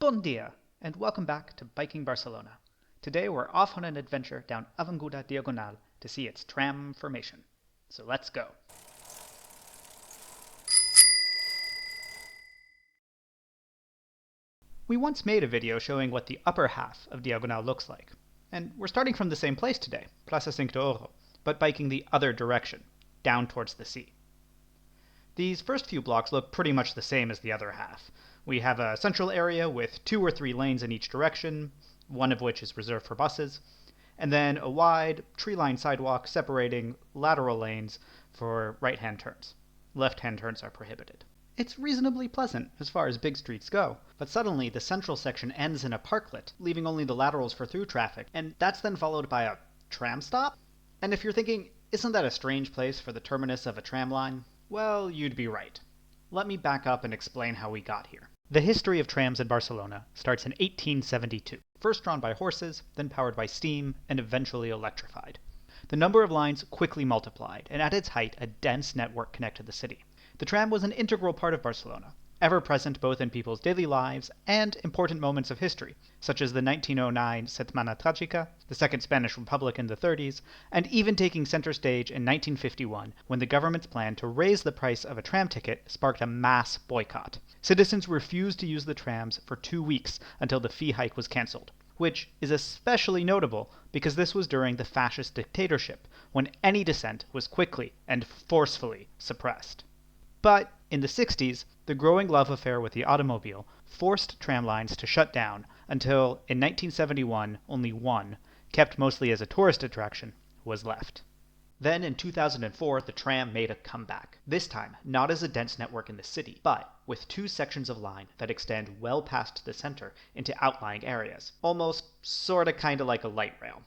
Bon dia, and welcome back to Biking Barcelona. Today we're off on an adventure down Avinguda Diagonal to see its tram formation. So let's go. We once made a video showing what the upper half of Diagonal looks like, and we're starting from the same place today, Plaça Cinc d'Oro, but biking the other direction, down towards the sea. These first few blocks look pretty much the same as the other half. We have a central area with 2 or 3 lanes in each direction, one of which is reserved for buses, and then a wide, tree-lined sidewalk separating lateral lanes for right-hand turns. Left-hand turns are prohibited. It's reasonably pleasant as far as big streets go, but suddenly the central section ends in a parklet, leaving only the laterals for through traffic, and that's then followed by a tram stop? And if you're thinking, isn't that a strange place for the terminus of a tram line? Well, you'd be right. Let me back up and explain how we got here. The history of trams in Barcelona starts in 1872, first drawn by horses, then powered by steam, and eventually electrified. The number of lines quickly multiplied, and at its height, a dense network connected the city. The tram was an integral part of Barcelona, ever present both in people's daily lives and important moments of history, such as the 1909 Setmana Tragica, the Second Spanish Republic in the 30s, and even taking center stage in 1951 when the government's plan to raise the price of a tram ticket sparked a mass boycott. Citizens refused to use the trams for 2 weeks until the fee hike was cancelled, which is especially notable because this was during the fascist dictatorship, when any dissent was quickly and forcefully suppressed. But in the 60s, the growing love affair with the automobile forced tram lines to shut down until, in 1971, only one, kept mostly as a tourist attraction, was left. Then in 2004, the tram made a comeback, this time not as a dense network in the city, but with 2 sections of line that extend well past the center into outlying areas, almost sorta kinda like a light rail.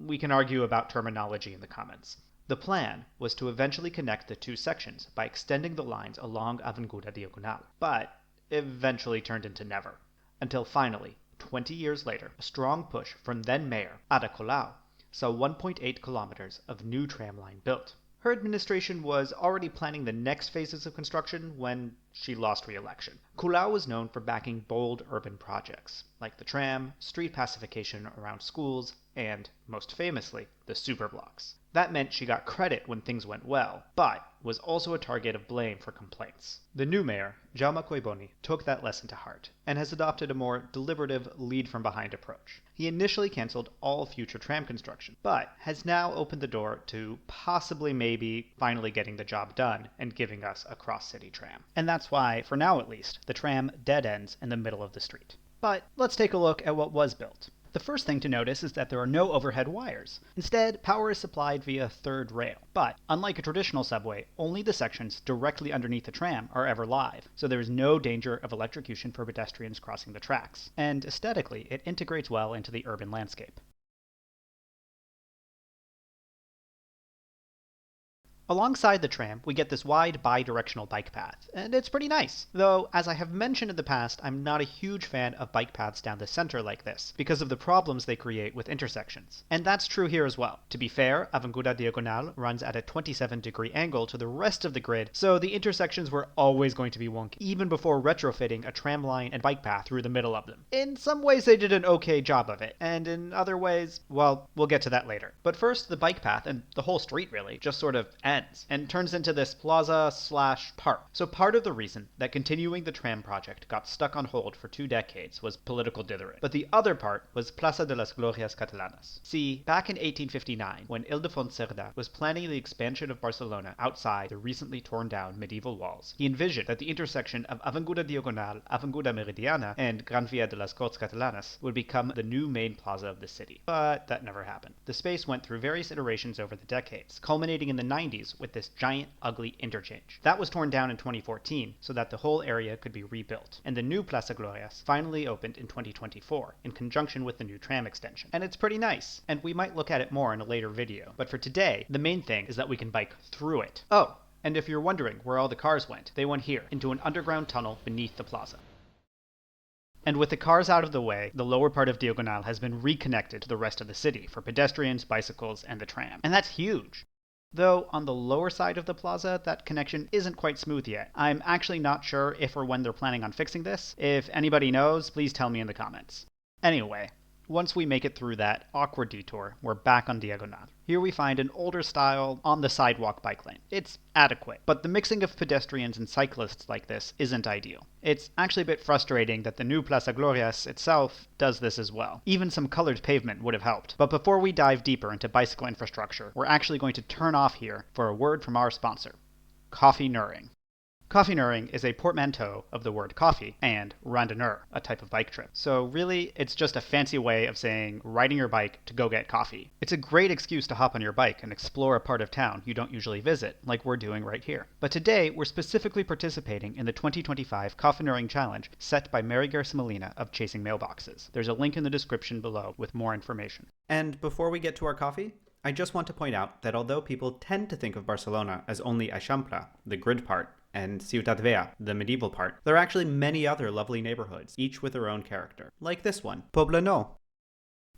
We can argue about terminology in the comments. The plan was to eventually connect the 2 sections by extending the lines along Avinguda Diagonal, but eventually turned into never. Until finally, 20 years later, a strong push from then-mayor Ada Colau saw 1.8 kilometers of new tram line built. Her administration was already planning the next phases of construction when she lost re-election. Colau was known for backing bold urban projects, like the tram, street pacification around schools, and, most famously, the superblocks. That meant she got credit when things went well, but was also a target of blame for complaints. The new mayor, Jaume Collboni, took that lesson to heart, and has adopted a more deliberative, lead-from-behind approach. He initially cancelled all future tram construction, but has now opened the door to possibly maybe finally getting the job done and giving us a cross-city tram. And that's why, for now at least, the tram dead ends in the middle of the street. But let's take a look at what was built. The first thing to notice is that there are no overhead wires. Instead, power is supplied via a third rail. But, unlike a traditional subway, only the sections directly underneath the tram are ever live, so there is no danger of electrocution for pedestrians crossing the tracks. And aesthetically, it integrates well into the urban landscape. Alongside the tram, we get this wide bi-directional bike path, and it's pretty nice. Though, as I have mentioned in the past, I'm not a huge fan of bike paths down the center like this, because of the problems they create with intersections. And that's true here as well. To be fair, Avinguda Diagonal runs at a 27-degree angle to the rest of the grid, so the intersections were always going to be wonky, even before retrofitting a tram line and bike path through the middle of them. In some ways they did an okay job of it, and in other ways, well, we'll get to that later. But first, the bike path, and the whole street really, just sort of ends and turns into this plaza/park. So part of the reason that continuing the tram project got stuck on hold for 2 decades was political dithering. But the other part was Plaça de las Glòries Catalanes. See, back in 1859, when Ildefons Cerdà was planning the expansion of Barcelona outside the recently torn down medieval walls, he envisioned that the intersection of Avinguda Diagonal, Avinguda Meridiana, and Gran Via de las Corts Catalanes would become the new main plaza of the city. But that never happened. The space went through various iterations over the decades, culminating in the 90s with this giant, ugly interchange. That was torn down in 2014 so that the whole area could be rebuilt, and the new Plaça Glòries finally opened in 2024 in conjunction with the new tram extension. And it's pretty nice, and we might look at it more in a later video. But for today, the main thing is that we can bike through it. Oh, and if you're wondering where all the cars went, they went here, into an underground tunnel beneath the plaza. And with the cars out of the way, the lower part of Diagonal has been reconnected to the rest of the city for pedestrians, bicycles, and the tram. And that's huge! Though on the lower side of the plaza, that connection isn't quite smooth yet. I'm actually not sure if or when they're planning on fixing this. If anybody knows, please tell me in the comments. Anyway, once we make it through that awkward detour, we're back on Diagonal. Here we find an older style on-the-sidewalk bike lane. It's adequate, but the mixing of pedestrians and cyclists like this isn't ideal. It's actually a bit frustrating that the new Plaça Glorias itself does this as well. Even some colored pavement would have helped. But before we dive deeper into bicycle infrastructure, we're actually going to turn off here for a word from our sponsor, Koffienuring. Koffienuring is a portmanteau of the word coffee and randonneur, a type of bike trip. So really, it's just a fancy way of saying riding your bike to go get coffee. It's a great excuse to hop on your bike and explore a part of town you don't usually visit, like we're doing right here. But today, we're specifically participating in the 2025 Koffienuring Challenge set by Mary Garcia of Chasing Mailboxes. There's a link in the description below with more information. And before we get to our coffee, I just want to point out that although people tend to think of Barcelona as only Eixample, the grid part, and Ciutat Vella, the medieval part, there are actually many other lovely neighborhoods, each with their own character. Like this one, Poblenou.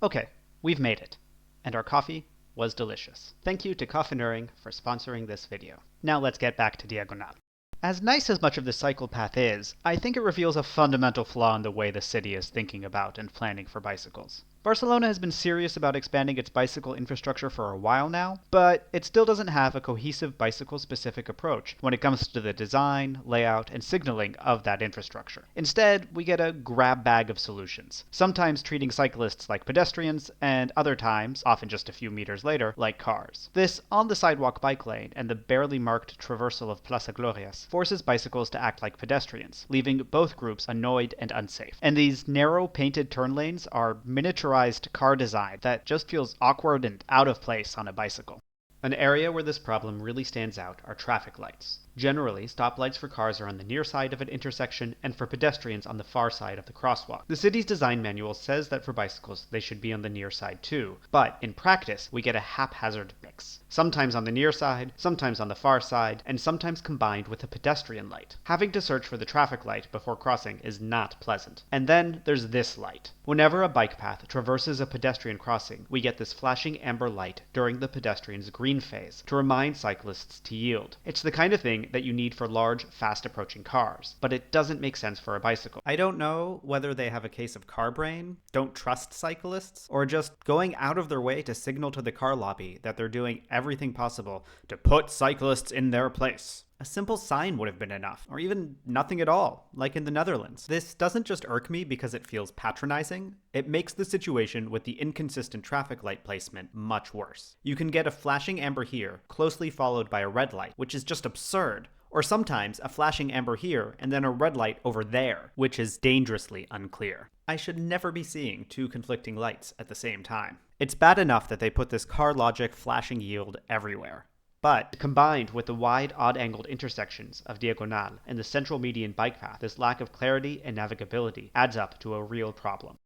Okay, we've made it. And our coffee was delicious. Thank you to Koffienuring for sponsoring this video. Now let's get back to Diagonal. As nice as much of the cycle path is, I think it reveals a fundamental flaw in the way the city is thinking about and planning for bicycles. Barcelona has been serious about expanding its bicycle infrastructure for a while now, but it still doesn't have a cohesive bicycle-specific approach when it comes to the design, layout, and signaling of that infrastructure. Instead, we get a grab bag of solutions, sometimes treating cyclists like pedestrians, and other times, often just a few meters later, like cars. This on-the-sidewalk bike lane and the barely marked traversal of Plaça Glorias forces bicycles to act like pedestrians, leaving both groups annoyed and unsafe. And these narrow painted turn lanes are miniaturized car design that just feels awkward and out of place on a bicycle. An area where this problem really stands out are traffic lights. Generally, stoplights for cars are on the near side of an intersection and for pedestrians on the far side of the crosswalk. The city's design manual says that for bicycles they should be on the near side too, but in practice we get a haphazard mix. Sometimes on the near side, sometimes on the far side, and sometimes combined with a pedestrian light. Having to search for the traffic light before crossing is not pleasant. And then there's this light. Whenever a bike path traverses a pedestrian crossing, we get this flashing amber light during the pedestrian's green phase to remind cyclists to yield. It's the kind of thing that you need for large, fast-approaching cars, but it doesn't make sense for a bicycle. I don't know whether they have a case of car brain, don't trust cyclists, or just going out of their way to signal to the car lobby that they're doing everything possible to put cyclists in their place. A simple sign would have been enough, or even nothing at all, like in the Netherlands. This doesn't just irk me because it feels patronizing, it makes the situation with the inconsistent traffic light placement much worse. You can get a flashing amber here, closely followed by a red light, which is just absurd. Or sometimes a flashing amber here and then a red light over there, which is dangerously unclear. I should never be seeing two conflicting lights at the same time. It's bad enough that they put this car logic flashing yield everywhere. But combined with the wide, odd-angled intersections of Diagonal and the central median bike path, this lack of clarity and navigability adds up to a real problem.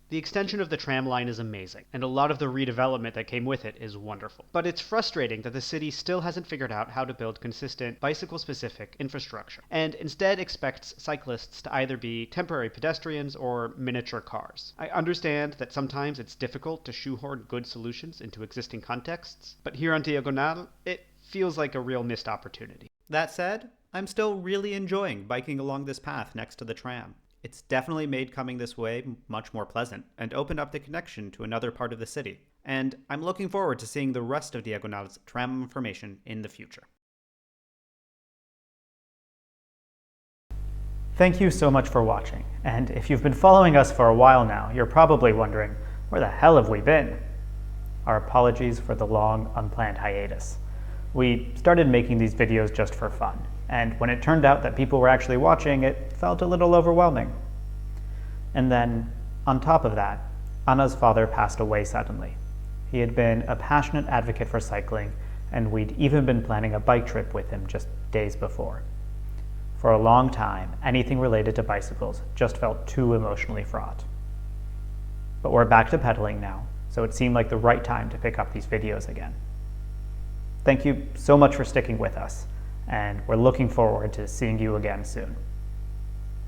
The extension of the tram line is amazing, and a lot of the redevelopment that came with it is wonderful. But it's frustrating that the city still hasn't figured out how to build consistent, bicycle-specific infrastructure, and instead expects cyclists to either be temporary pedestrians or miniature cars. I understand that sometimes it's difficult to shoehorn good solutions into existing contexts, but here on Diagonal, it feels like a real missed opportunity. That said, I'm still really enjoying biking along this path next to the tram. It's definitely made coming this way much more pleasant and opened up the connection to another part of the city. And I'm looking forward to seeing the rest of Diagonal's Trammmformation in the future. Thank you so much for watching. And if you've been following us for a while now, you're probably wondering, where the hell have we been? Our apologies for the long, unplanned hiatus. We started making these videos just for fun, and when it turned out that people were actually watching, it felt a little overwhelming. And then, on top of that, Anna's father passed away suddenly. He had been a passionate advocate for cycling, and we'd even been planning a bike trip with him just days before. For a long time, anything related to bicycles just felt too emotionally fraught. But we're back to pedaling now, so it seemed like the right time to pick up these videos again. Thank you so much for sticking with us, and we're looking forward to seeing you again soon.